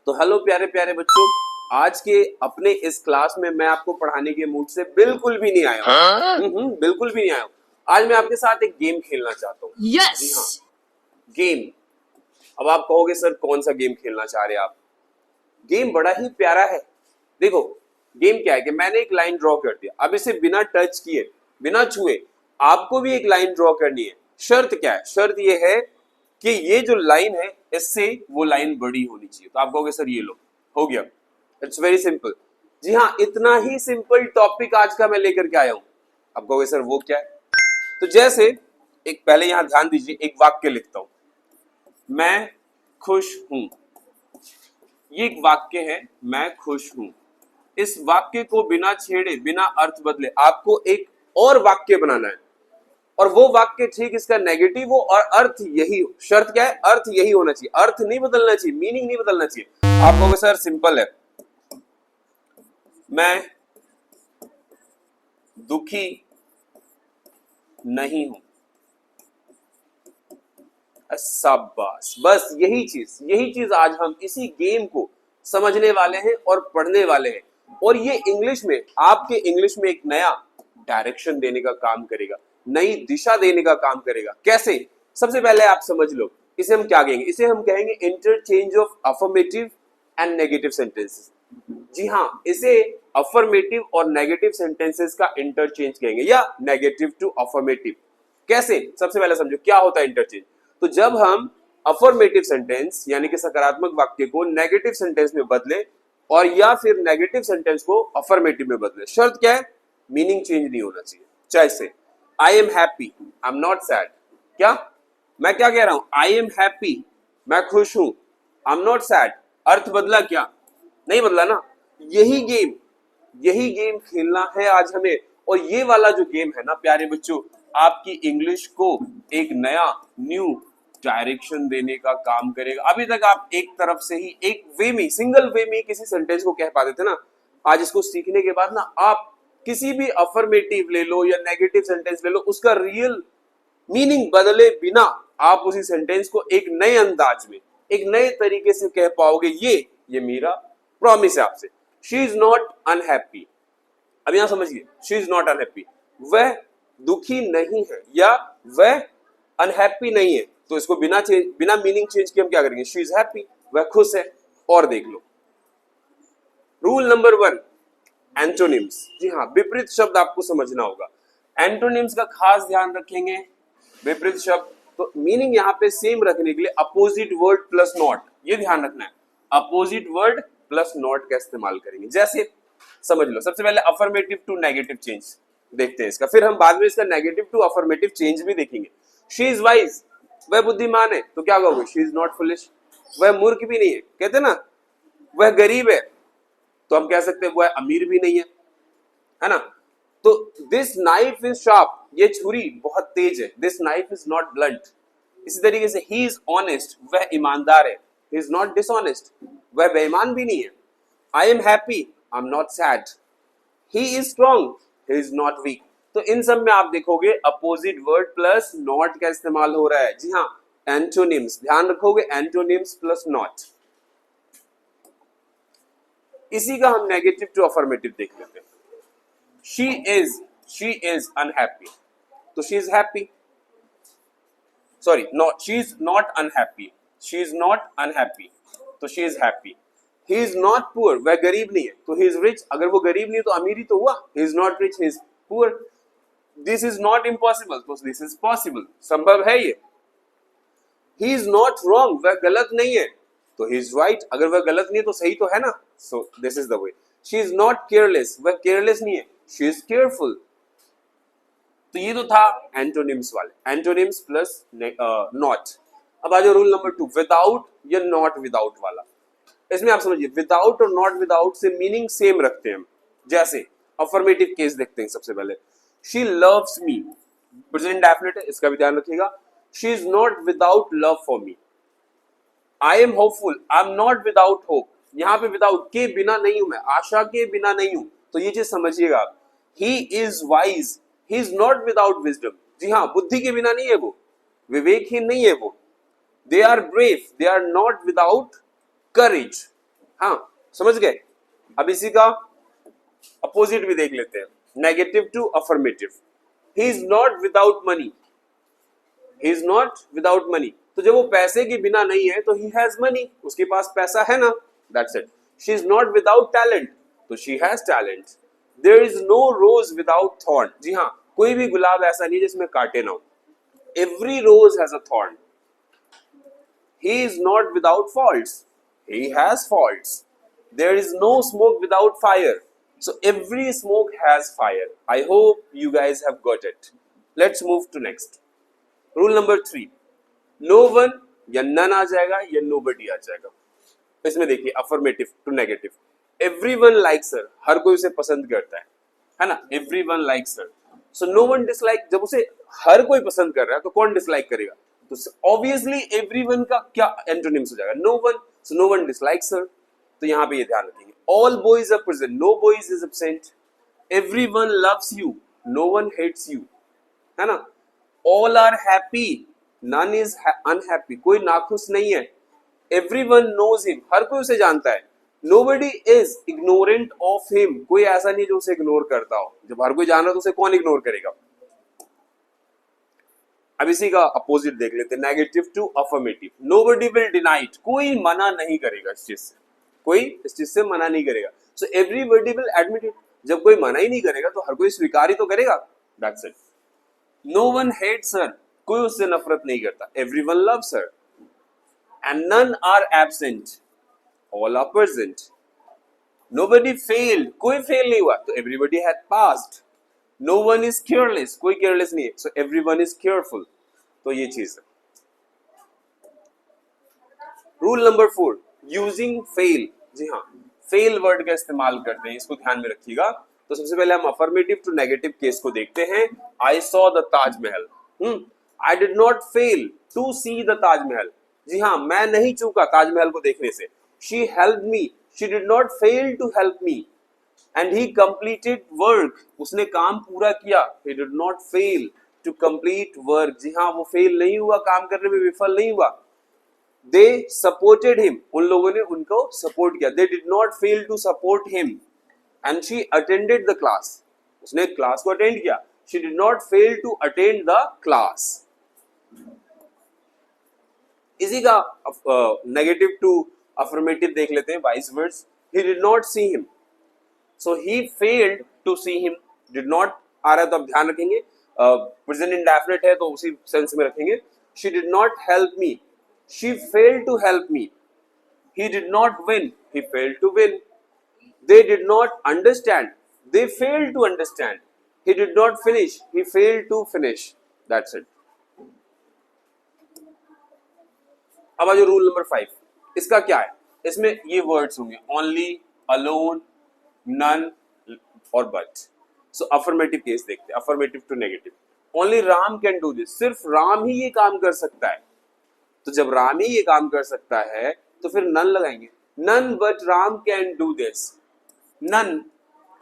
तो हेलो प्यारे प्यारे बच्चों, आज के अपने इस क्लास में मैं आपको पढ़ाने के मूड से बिल्कुल भी नहीं आया हूँ। बिल्कुल भी नहीं आया हूँ। आज मैं आपके साथ एक गेम खेलना चाहता हूँ। Yes! जी हाँ, गेम। अब आप कहोगे सर कौन सा गेम खेलना चाह रहे हैं आप? गेम बड़ा ही प्यारा है। देखो गेम क्या है कि मैंने एक लाइन ड्रॉ कर दिया, अब इसे बिना टच किए बिना छुए आपको भी एक लाइन ड्रॉ करनी है। शर्त क्या है? शर्त ये है कि ये जो लाइन है इससे वो लाइन बड़ी होनी चाहिए। तो आप कहोगे सर ये लो, हो गया। It's very simple. जी हाँ, इतना ही सिंपल टॉपिक आज का मैं लेकर के आया हूं। आप कहोगे सर वो क्या है? तो जैसे एक पहले यहां ध्यान दीजिए, एक वाक्य लिखता हूं, मैं खुश हूं। ये एक वाक्य है, मैं खुश हूं। इस वाक्य को बिना छेड़े बिना अर्थ बदले आपको एक और वाक्य बनाना है, और वो वाक्य ठीक इसका नेगेटिव हो और अर्थ यही हो। शर्त क्या है? अर्थ यही होना चाहिए, अर्थ नहीं बदलना चाहिए, मीनिंग नहीं बदलना चाहिए। आप कहोगे सर सिंपल है, मैं दुखी नहीं हूं। शाबाश, बस यही चीज आज हम इसी गेम को समझने वाले हैं और पढ़ने वाले हैं। और ये इंग्लिश में, आपके इंग्लिश में एक नया डायरेक्शन देने का काम करेगा, नई दिशा देने का काम करेगा। कैसे? सबसे पहले आप समझ लो, इसे हम क्या कहेंगे? इसे हम कहेंगे interchange of affirmative and negative sentences. जी हाँ, इसे अफर्मेटिव और नेगेटिव सेंटेंसेस का इंटरचेंज कहेंगे, या नेगेटिव टू अफर्मेटिव। कैसे? सबसे पहले समझो क्या होता है इंटरचेंज। तो जब हम अफर्मेटिव सेंटेंस यानी कि सकारात्मक वाक्य को नेगेटिव सेंटेंस में बदले, और या फिर नेगेटिव सेंटेंस को अफर्मेटिव में बदले, शर्त क्या है? मीनिंग चेंज नहीं होना चाहिए। जैसे आई am happy, I am not sad. क्या मैं क्या कह रहा हूं? आई एम हैप्पी, मैं खुश हूं, आई एम नॉट सैड। अर्थ बदला क्या? नहीं बदला ना। यही गेम खेलना है आज हमें। और ये वाला जो गेम है ना प्यारे बच्चों, आपकी इंग्लिश को एक नया न्यू डायरेक्शन देने का काम करेगा। अभी तक आप एक तरफ से ही एक वे में, सिंगल वे में किसी सेंटेंस को कह पाते थे ना। आज इसको सीखने के बाद ना आप किसी भी अफर्मेटिव ले लो या नेगेटिव सेंटेंस ले लो, उसका रियल मीनिंग बदले बिना आप उसी सेंटेंस को एक नए अंदाज में, एक नए तरीके से कह पाओगे। ये मेरा प्रॉमिस है आपसे। She is not unhappy. अब यहां समझिए, शी इज नॉट अनहैप्पी, वह दुखी नहीं है या वह अनहैप्पी नहीं है। तो इसको बिना मीनिंग चेंज किए हम क्या करेंगे? शी इज हैप्पी, वह खुश है। और देख लो रूल नंबर 1, एंटोनिम्स। जी हाँ, विपरीत शब्द आपको समझना होगा। एंटोनिम्स का खास ध्यान रखेंगे। विपरीत शब्द तो मीनिंग यहां पे सेम रखने के लिए अपोजिट वर्ड प्लस नॉट, ये ध्यान रखना है। अपोजिट वर्ड प्लस नॉट का इस्तेमाल करेंगे। जैसे समझ लो, सबसे पहले अफर्मेटिव टू नेगेटिव चेंज देखते हैं इसका, फिर हम बाद में इसका नेगेटिव टू अफर्मेटिव चेंज भी देखेंगे। शी इज वाइज, वह बुद्धिमान है। तो क्या कहोगे? शी इज नॉट फुलिश, वह मूर्ख भी नहीं है। कहते ना, वह गरीब है, तो हम कह सकते हैं वह अमीर भी नहीं है ना। तो दिस नाइफ इज शार्प, ये छुरी बहुत तेज है। This knife is not blunt. इसी तरीके से ही इज ऑनेस्ट, वह ईमानदार है। ही इज नॉट डिसऑनेस्ट, वह बेईमान भी नहीं है। I am happy, I am not sad. He is strong, he is not weak. तो इन सब में आप देखोगे अपोजिट वर्ड प्लस नॉट का इस्तेमाल हो रहा है। जी हाँ, एंटोनिम्स ध्यान रखोगे, एंटोनिम्स प्लस नॉट। इसी का हम नेगेटिव टू अफर्मेटिव देख लेते हैं। शी इज अनहैप्पी, तो she is happy. Sorry, not, she is not unhappy, she is not unhappy, तो she is happy. He is not poor, वह गरीब नहीं है, तो ही इज रिच। अगर वो गरीब नहीं है तो अमीर ही तो हुआ। ही is not rich, he is poor. This is not impossible, तो दिस इज पॉसिबल, संभव है ये। ही इज नॉट रॉन्ग, वह गलत नहीं है, तो ही इज राइट। अगर वह गलत नहीं है तो सही तो है ना। So this is the way. She is not careless, वह केयरलेस नहीं है, शी इज केयरफुल। तो ये तो था एंटोनिम्स वाले, एंटोनिम्स प्लस नॉट। अब आ जाओ रूल नंबर 2, विदाउट या नॉट विदाउट वाला। इसमें आप समझिए, विदाउट और नॉट विदाउट से मीनिंग सेम रखते हैं हम। जैसे अफर्मेटिव केस देखते हैं सबसे पहले। She loves me, present definite है, इसका भी ध्यान रखिएगा। She is not without love for me. I am hopeful, I am not without hope. यहां पे विदाउट के बिना नहीं हूं मैं, आशा के बिना नहीं हूं। तो ये चीज समझिएगा आप। He is wise, he is not without wisdom. जी हाँ, बुद्धि के बिना नहीं है वो, विवेकहीन नहीं है वो। They are brave, they are not without courage. हाँ समझ गए। अब इसी का अपोजिट भी देख लेते हैं, negative to affirmative. He is not without money, he is not without money, तो जब वो पैसे के बिना नहीं है तो ही हैज मनी, उसके पास पैसा है ना, that's it. She is not without talent, तो she has talent. There is no rose without thorn, जी हाँ, कोई भी गुलाब ऐसा नहीं जिसमें कांटे ना हो, every rose has a thorn. He is not without faults, he has faults. There is no smoke without fire. So every smoke has fire. I hope you guys have got it. Let's move to next. Rule number 3. No one या none आ जाएगा या nobody आ जाएगा। इसमें देखिए affirmative to negative. Everyone likes her. हर कोई उसे पसंद करता है ना? Everyone likes her. So no one dislike, जब उसे हर कोई पसंद कर रहा है तो कौन dislike करेगा? तो obviously everyone का क्या antonyms हो जाएगा? No one. So no one dislikes her. तो यहां पे ये ध्यान रखेंगे। All boys are present, no boys is absent. Everyone loves you, no one hates you, है ना? All are happy, none is unhappy. कोई नाखुश नहीं है। Everyone knows him, हर कोई उसे जानता है। Nobody is ignorant of him, कोई ऐसा नहीं जो उसे इग्नोर करता हो। जब हर कोई जान रहा है तो उसे कौन इग्नोर करेगा? अब इसी का अपोजिट देख लेते हैं, negative to affirmative. Nobody will deny it, कोई मना नहीं करेगा इस चीज से, कोई इस चीज से मना नहीं करेगा। So everybody will admit it, जब कोई मना ही नहीं करेगा तो हर कोई स्वीकार ही तो करेगा, that's it. No one hates her, कोई उससे नफरत नहीं करता। Everyone loves her. And none are absent, all are present. Nobody failed, कोई फेल नहीं हुआ, तो everybody had passed. No one is careless, कोई केयरलेस नहीं है, सो एवरीवन इज केयरफुल। तो ये चीज है। Rule number 4, using fail. जी हाँ, फेल वर्ड का इस्तेमाल करते हैं, इसको ध्यान में रखिएगा। तो सबसे पहले हम अफर्मेटिव टू नेगेटिव केस को देखते हैं। I saw the Taj Mahal, I did not fail to see the Taj Mahal. जी हाँ, मैं नहीं चूका ताजमहल को देखने से। She helped me, she did not fail to help me. And he completed work, उसने काम पूरा किया। He did not fail to complete work, जी हाँ, वो फेल नहीं हुआ, काम करने में विफल नहीं हुआ। दे सपोर्टेड हिम, उन लोगों ने उनको सपोर्ट किया। They did not fail to support him. And she attended the class, उसने क्लास को अटेंड किया। She did not fail to attend the class. इसी का नेगेटिव टू अफर्मेटिव देख लेते हैं, vice words. He did not see him, so he failed to see him. Did not आ रहा है तो अब ध्यान रखेंगे, प्रेजेंट इंडेफिनिट है तो उसी सेंस में रखेंगे। She did not help me, she failed to help me. He did not win, he failed to win. They did not understand, they failed to understand. He did not finish, he failed to finish. That's it. अब आ जाओ rule number 5। इसका क्या है? इसमें ये words होंगे, only, alone, none और but. So affirmative case देखते हैं, affirmative to negative. Only Ram can do this, सिर्फ राम ही ये काम कर सकता है। तो जब राम ही ये काम कर सकता है तो फिर नन लगाएंगे। None but Ram can do this. None,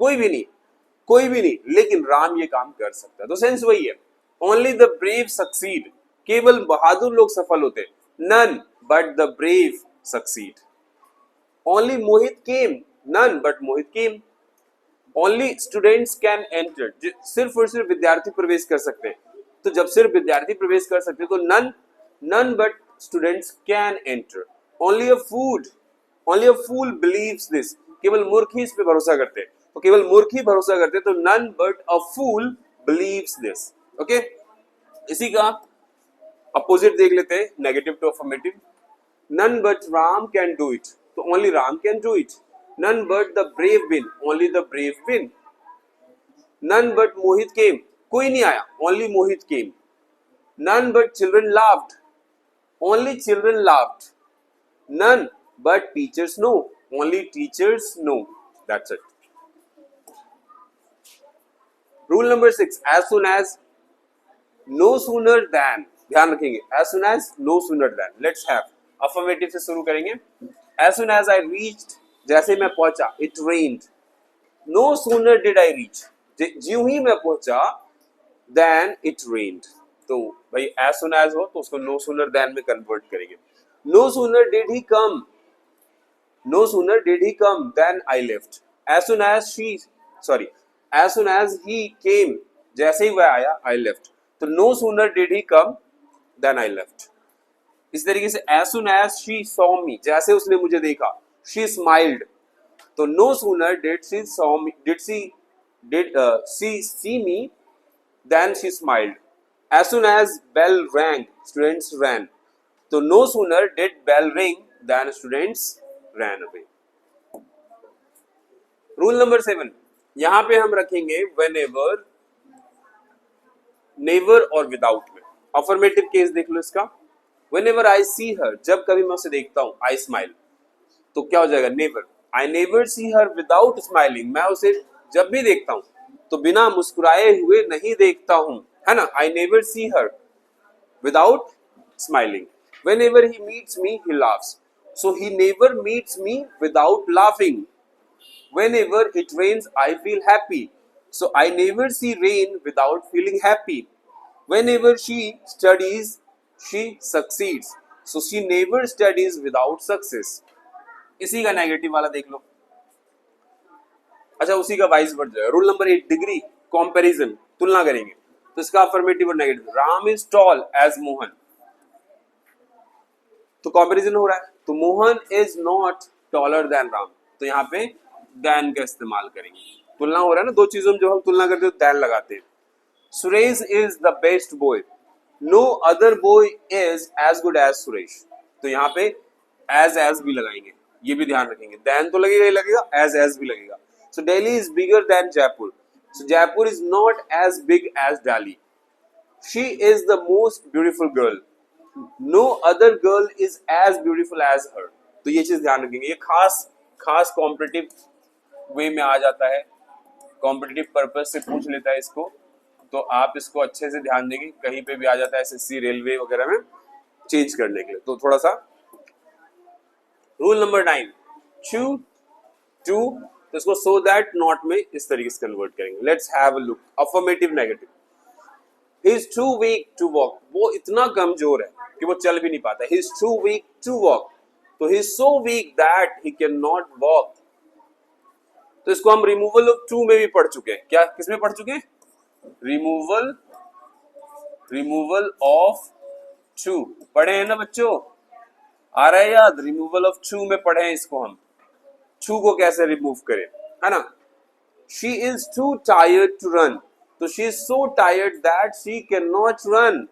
कोई भी नहीं, कोई भी नहीं, लेकिन राम ये काम कर सकता है। तो सेंस वही है, ओनली द ब्रेव सक्सीड, केवल बहादुर लोग सफल होते। None but the brave succeed. Only Mohit came, none but Mohit came. Only students can enter, सिर्फ और सिर्फ विद्यार्थी प्रवेश कर सकते हैं। तो जब सिर्फ विद्यार्थी प्रवेश कर सकते हैं तो none, none but students can enter. Only a fool believes this. केवल मूर्ख ही इस पे भरोसा करते हैं, तो केवल मूर्ख ही भरोसा करते हैं, तो none but a fool believes this. Okay? इसी का अपोजिट देख लेते हैं, negative to affirmative. None but Ram can do it, तो only Ram can do it. None but the brave win, only the brave win. None but Mohit came, कोई नहीं आया, only Mohit came. None but children laughed, only children laughed. None but teachers know, only teachers know. That's it. Rule number 6, as soon as, no sooner than, ध्यान रखेंगे, as soon as, no sooner than. Let's have affirmative से शुरू करेंगे। As soon as I reached, जैसे मैं पहुंचा, it rained. No sooner did I reach, ज्यों ही मैं पहुंचा, then it rained. तो भाई as soon as हो तो उसको no sooner than में कन्वर्ट करेंगे। No sooner did he come, no sooner did he come then I left, as soon as she sorry as soon as he came, जैसे ही वह आया आई लेफ्ट। तो no sooner did he come then I left. इस तरीके से as soon as she saw me, जैसे उसने मुझे देखा, शी स्माइल्ड। तो no sooner did she saw me did she see me then she smiled. As soon as bell rang students ran. तो no sooner did bell ring then students ran away. Rule number 7, यहां पे हम रखेंगे whenever, never और without में। Affirmative case देख लो इसका। व्हेनेवर आई सी हर, जब कभी मैं उसे देखता हूं, आई स्माइल। तो क्या हो जाएगा, never. I never see her without smiling, मैं उसे जब भी देखता हूं तो बिना मुस्कुराए हुए नहीं देखता हूं, है ना। I never see her without smiling. Whenever he meets me he laughs, so he never meets me without laughing. Whenever it rains, I feel happy. So I never see rain without feeling happy. Whenever she studies, she succeeds. So she never studies without success. इसी का negative वाला देख लो। अच्छा, उसी का vice word जाएगा। Rule number 8, degree comparison, तुलना करेंगे। तो इसका अफर्मेटिव और negative. Ram is tall as Mohan, तो कंपैरिजन हो रहा है। तो Mohan is not taller than Ram, तो यहाँ पे देन का इस्तेमाल करेंगे। तुलना हो रहा है ना, दो चीजों में जो हम तुलना करते हैं देन लगाते हैं। Suresh is the best boy, no other boy is as good as Suresh. तो यहाँ पे एज भी लगाएंगे, ये भी ध्यान रखेंगे। देन तो लगेगा ही लगेगा, एज भी लगेगा। So Delhi is bigger than Jaipur, so Jaipur is not as big as Delhi. She is the most beautiful girl, no other girl is as beautiful as her. तो ये चीज ध्यान रखेंगे। ये खास कॉम्पिटिटिव वे में आ जाता है, कॉम्पिटिटिव पर्पज से पूछ लेता है इसको, तो आप इसको अच्छे से ध्यान देंगे। कहीं पे भी आ जाता है एसएससी, रेलवे वगैरह में चेंज करने के लिए, तो थोड़ा सा। रूल नंबर 9, चू टू, तो इसको सो दैट नॉट में इस तरीके से कन्वर्ट करेंगे। Let's have a look. Affirmative negative. He is too weak to walk, वो इतना कमजोर है कि वो चल भी नहीं पाता। He is too weak to walk, तो he is so weak that he can not walk. तो इसको हम रिमूवल ऑफ टू में भी पढ़ चुके हैं। क्या, किसमें पढ़ चुके हैं? रिमूवल ऑफ टू पढ़े हैं ना बच्चों, आ रहा है याद? रिमूवल ऑफ टू में पढ़े हैं इसको हम, टू को कैसे रिमूव करें, है ना। She is too tired to run, तो she is so tired that she can not run.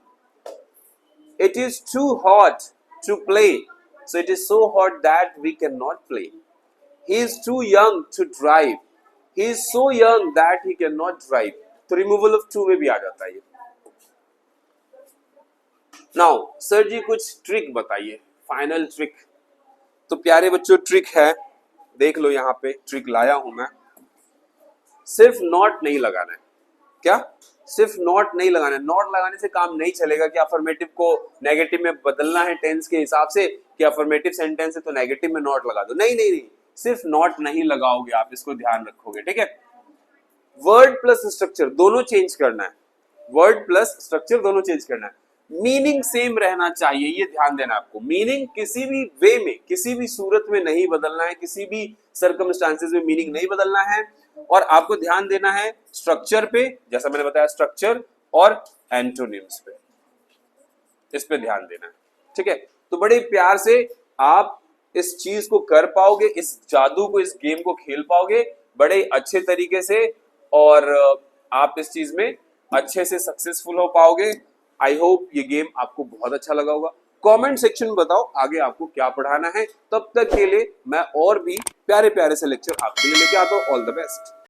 It is too hot to play, so it is so hot that we can not play. He is too young to drive. He is so young that he cannot drive. तो removal of to में भी आ जाता है ये। Now, sir जी कुछ trick बताइए, final trick. तो प्यारे बच्चों ट्रिक है, देख लो यहाँ पे ट्रिक लाया हूं मैं। सिर्फ नॉट नहीं लगाना है। क्या? सिर्फ नॉट नहीं लगाना है। नॉट लगाने से काम नहीं चलेगा कि अफर्मेटिव को नेगेटिव में बदलना है टेंस के हिसाब से, कि अफर्मेटिव सेंटेंस है तो नेगेटिव में नॉट लगा दो। नहीं नहीं नहीं, सिर्फ नॉट नहीं लगाओगे आप, इसको ध्यान रखोगे, ठीक है। वर्ड प्लस स्ट्रक्चर दोनों चेंज करना है, वर्ड प्लस स्ट्रक्चर दोनों चेंज करना है। मीनिंग सेम रहना चाहिए, ये ध्यान देना आपको। मीनिंग किसी भी वे में, किसी भी सूरत में नहीं बदलना है, किसी भी सर्कमस्टांसेस में मीनिंग नहीं बदलना है। और आपको ध्यान देना है स्ट्रक्चर पे, जैसा मैंने बताया स्ट्रक्चर और एंटोनिम्स पे, इस पे ध्यान देना है, ठीक है। तो बड़े प्यार से आप इस चीज को कर पाओगे, इस जादू को, इस गेम को खेल पाओगे बड़े अच्छे तरीके से, और आप इस चीज में अच्छे से सक्सेसफुल हो पाओगे। आई होप ये गेम आपको बहुत अच्छा लगा होगा। कमेंट सेक्शन में बताओ आगे आपको क्या पढ़ाना है। तब तक के लिए मैं और भी प्यारे प्यारे से लेक्चर आपके लिए लेके आता हूँ। All the best.